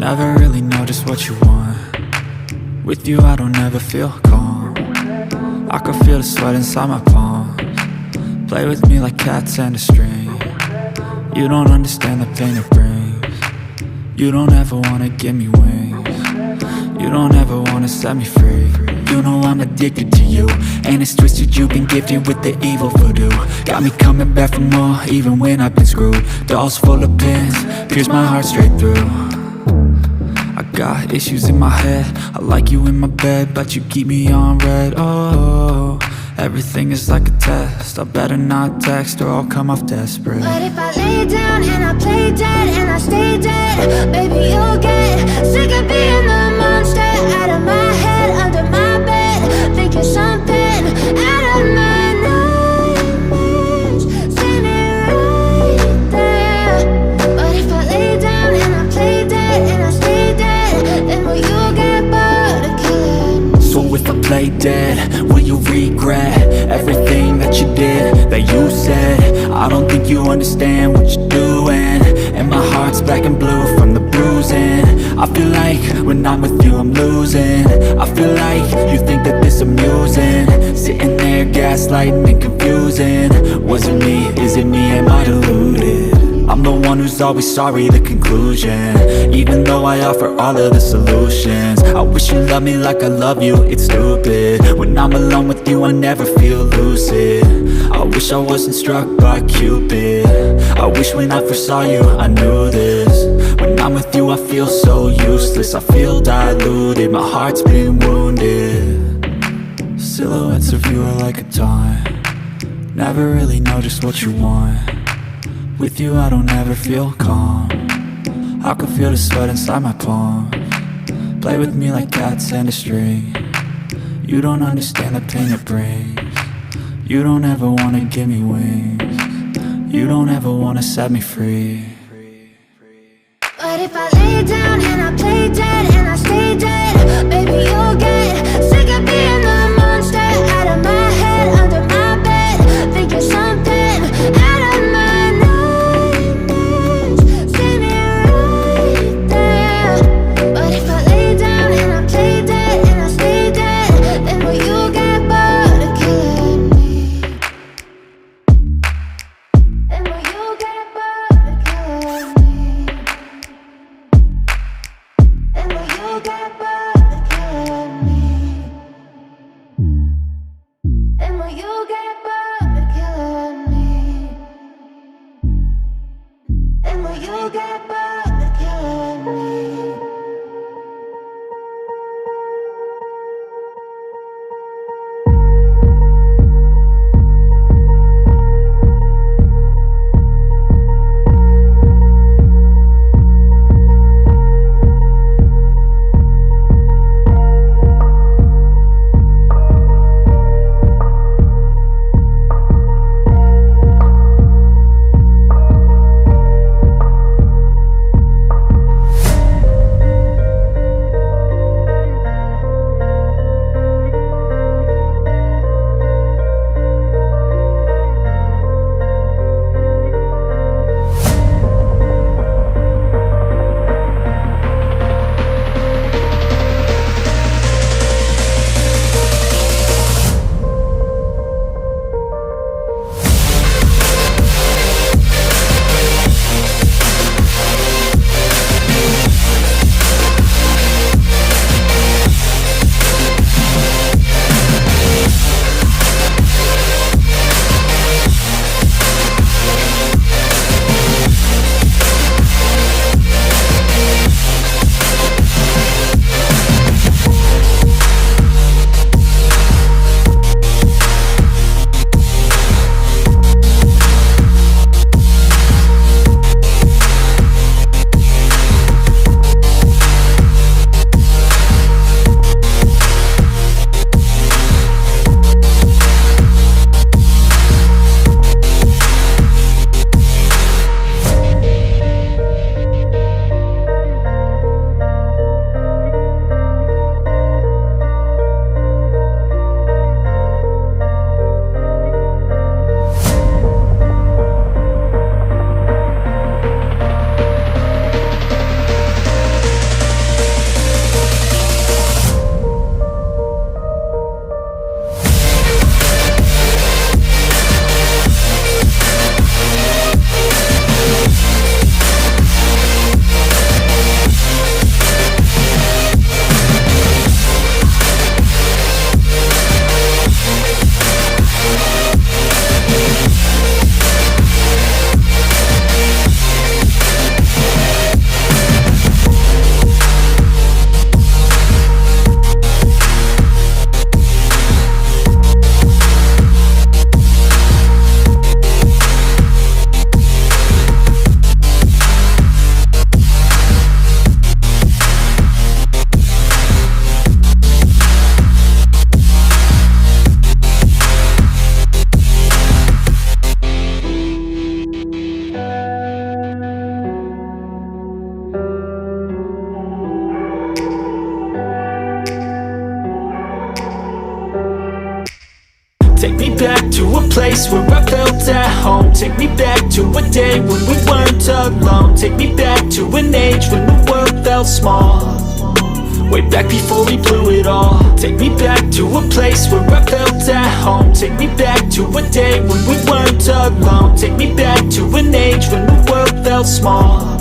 Never really know just what you want. With you I don't ever feel calm. I can feel the sweat inside my palms. Play with me like cats and a string. You don't understand the pain it brings. You don't ever wanna give me wings. You don't ever wanna set me free. You know I'm addicted to you, and it's twisted, you've been gifted with the evil voodoo. Got me coming back for more, even when I've been screwed. Dolls full of pins, pierce my heart straight through. I got issues in my head, I like you in my bed, but you keep me on red. Oh, everything is like a test, I better not text or I'll come off desperate. But if I lay down and I play dead and I stay dead, baby you'll get sick of being the monster out of my head, under my bed, thinking something out of my nightmares, standing right there. But if I lay down and I play dead and I stay dead, then will you get bored of killing me? So if I play dead, will you regret everything that you did, that you said? I don't think you understand what you're doing, and my heart's black and blue from the bruising. I feel like when I'm with you I'm losing. I feel like you think that this amusing, sitting there gaslighting and confusing. Was it me? Is it me? Am I deluded? I'm the one who's always sorry, the conclusion, even though I offer all of the solutions. I wish you loved me like I love you, it's stupid. When I'm alone with you I never feel lucid. I wish I wasn't struck by Cupid. I wish when I first saw you I knew this. When I'm with you I feel so useless, I feel diluted, my heart's been wounded. Silhouettes of you are like a taunt. Never really know just what you want. With you I don't ever feel calm. I can feel the sweat inside my palms. Play with me like cats and a string. You don't understand the pain it brings. You don't ever wanna give me wings. You don't ever wanna set me free. But if I lay down and I play dead and I stay dead, baby you'll get sick of being the monster out of my head, under my bed, thinking something out of my nightmares, standing right there. But if I lay down and I play dead and I stay dead, then will you get bored of killing me? Then will you get bored of killing me? And will you get back? a place where I felt at home. Take me back to a day when we weren't alone. Take me back to an age when the world felt small, way back before we blew it all. Take me back to a place where I felt at home. Take me back to a day when we weren't alone. Take me back to an age when the world felt small,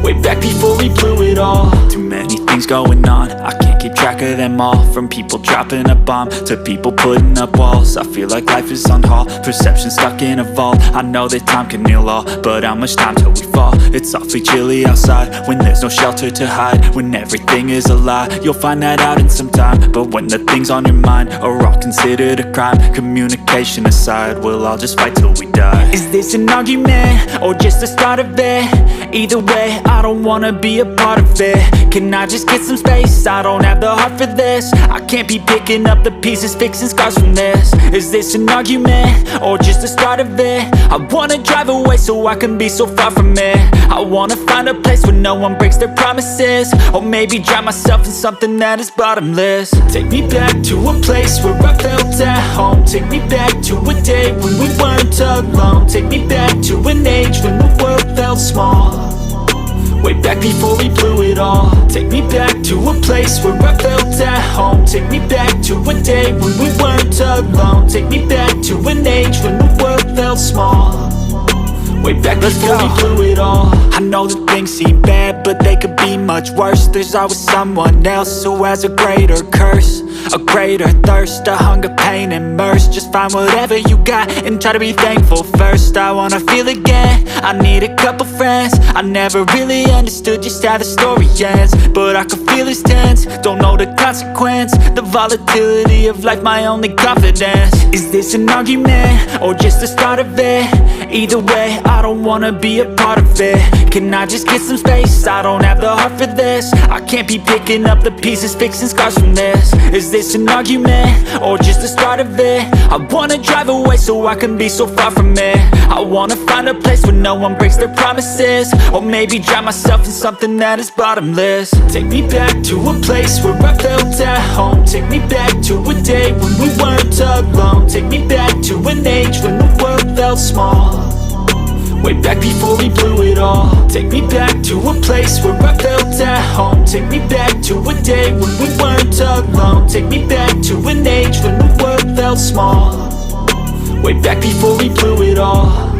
way back before we blew it all. Too many things going on, I can't keep track of them all. From people dropping a bomb to people putting up walls. I feel like life is on hold, perception stuck in a vault. I know that time can heal all, but how much time till we fall? It's awfully chilly outside when there's no shelter to hide. When everything is a lie, you'll find that out in some time. But when the things on your mind are all considered a crime, communication aside, we'll all just fight till we die. Is this an argument or just the start of it? Either way, I don't wanna be a part of it. Can I just get some space? I don't have the heart for this. I can't be picking up the pieces, fixing scars from this. Is this an argument or just the start of it? I wanna drive away so I can be so far from it. I wanna find a place where no one breaks their promises, or maybe drown myself in something that is bottomless. Take me back to a place where I felt at home. Take me back to a day when we weren't alone. Take me back to an age when the world felt small, way back before we blew it all. Take me back to a place where I felt at home. Take me back to a day when we weren't alone. Take me back to an age when the world felt small, way back before we blew it all. I know that things seem bad, but they could be much worse. There's always someone else who has a greater curse, a greater thirst, a hunger, pain, and mercy. Just find whatever you got and try to be thankful first. I wanna feel again, I need a couple friends. I never really understood just how the story ends, but I can feel it's tense, don't know the consequence. The volatility of life, my only confidence. Is this an argument or just the start of it? Either way, I don't wanna be a part of it. Can I just get some space? I don't have the heart for this. I can't be picking up the pieces, fixing scars from this. Is this an argument or just the start of it? I wanna drive away so I can be so far from it. I wanna find a place where no one breaks their promises, or maybe drown myself in something that is bottomless. Take me back to a place where I felt at home. Take me back to a day when we weren't alone. Take me back to an age when the world felt small, way back before we blew it all. Take me back to a place where I felt at home. Take me back to a day when we weren't alone. Take me back to an age when the world felt small, way back before we blew it all.